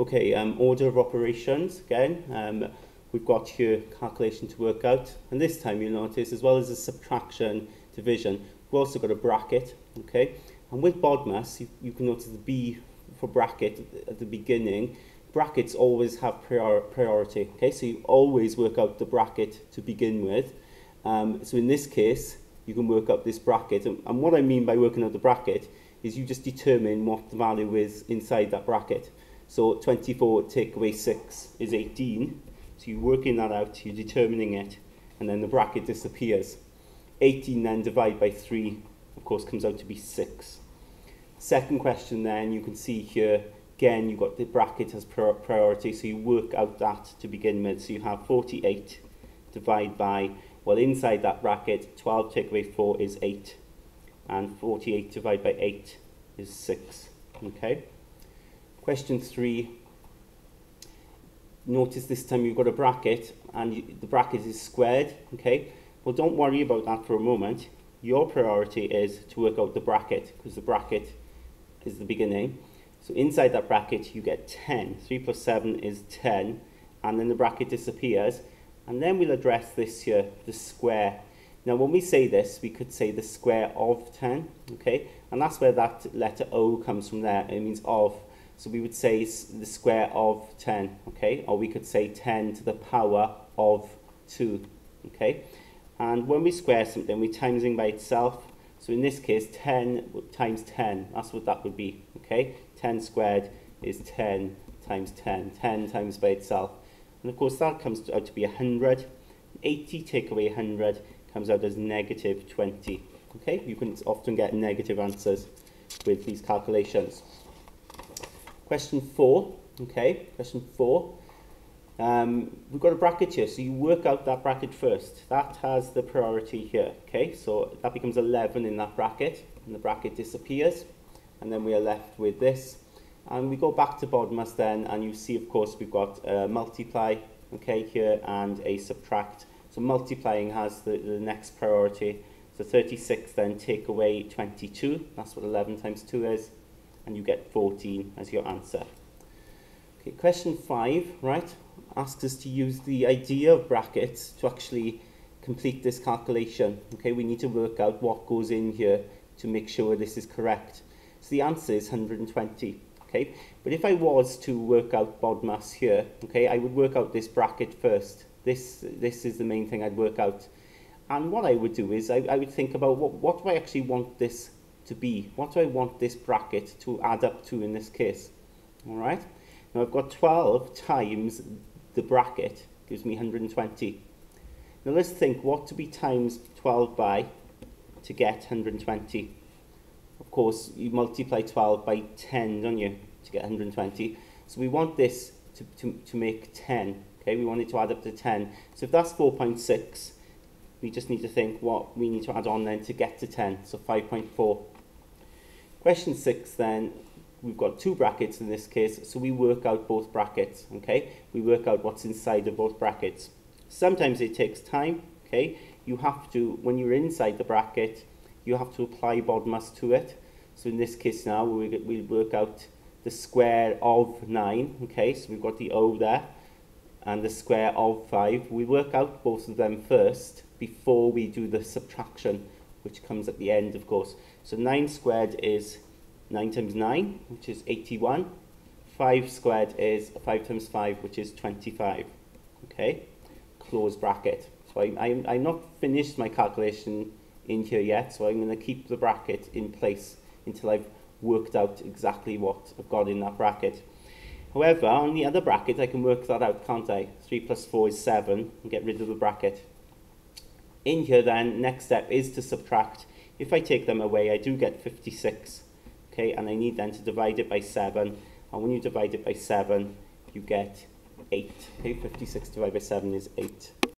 Okay, order of operations again. We've got here calculation to work out, and this time you'll notice, as well as a subtraction, division, we've also got a bracket. Okay, and with BODMAS, you can notice the B for bracket at the beginning. Brackets always have priority. Okay, so you always work out the bracket to begin with. So in this case, you can work out this bracket, and what I mean by working out the bracket is you just determine what the value is inside that bracket. So 24 take away 6 is 18. So you're working that out, you're determining it, and then the bracket disappears. 18 then divided by 3, of course, comes out to be 6. Second question then, you can see here, again, you've got the bracket as priority, so you work out that to begin with. So you have 48 divided by, well, inside that bracket, 12 take away 4 is 8. And 48 divided by 8 is 6. Okay? Question 3. Notice this time you've got a bracket, and the bracket is squared. Okay? Well, don't worry about that for a moment. Your priority is to work out the bracket, because the bracket is the beginning. So inside that bracket, you get 10. 3 plus 7 is 10. And then the bracket disappears. And then we'll address this here, the square. Now, when we say this, we could say the square of 10, okay? And that's where that letter O comes from there. It means of. So we would say the square of 10, okay? Or we could say 10 to the power of 2, okay? And when we square something, we're timesing by itself. So in this case, 10 times 10, that's what that would be, okay? 10 squared is 10 times 10, 10 times by itself. And of course, that comes out to be 100. 80 take away 100 comes out as negative 20. Okay, you can often get negative answers with these calculations. Question 4. Okay, question 4. We've got a bracket here, so you work out that bracket first. That has the priority here. Okay, so that becomes 11 in that bracket, and the bracket disappears, and then we are left with this. And we go back to BODMAS then, and you see, of course, we've got a multiply, okay, here, and a subtract. So multiplying has the next priority. So 36 then take away 22. That's what 11 times 2 is. And you get 14 as your answer. Okay, question 5, right, asks us to use the idea of brackets to actually complete this calculation. Okay, we need to work out what goes in here to make sure this is correct. So the answer is 120. Okay, but if I was to work out BODMAS here, okay, I would work out this bracket first. This is the main thing I'd work out. And what I would do is I would think about what do I actually want this to be? What do I want this bracket to add up to in this case? All right. Now I've got 12 times the bracket gives me 120. Now let's think what to be times 12 by to get 120. Of course, you multiply 12 by 10, don't you, to get 120. So we want this to make 10. Okay, we want it to add up to 10. So if that's 4.6, we just need to think what we need to add on then to get to 10. So 5.4. Question 6 then, we've got 2 brackets in this case, so we work out both brackets, okay? We work out what's inside of both brackets. Sometimes it takes time, okay? You have to, when you're inside the bracket, you have to apply BODMAS to it. So in this case now, we'll work out the square of 9, okay? So we've got the O there, and the square of 5. We work out both of them first before we do the subtraction, which comes at the end, of course. So 9 squared is 9 times 9, which is 81. 5 squared is 5 times 5, which is 25. Okay, close bracket. So I'm not finished my calculation in here yet, so I'm going to keep the bracket in place until I've worked out exactly what I've got in that bracket. However, on the other bracket, I can work that out, can't I? 3 plus 4 is 7, and get rid of the bracket. In here then, next step is to subtract. If I take them away, I do get 56. Okay, and I need then to divide it by 7. And when you divide it by 7, you get 8. Okay, 56 divided by 7 is 8.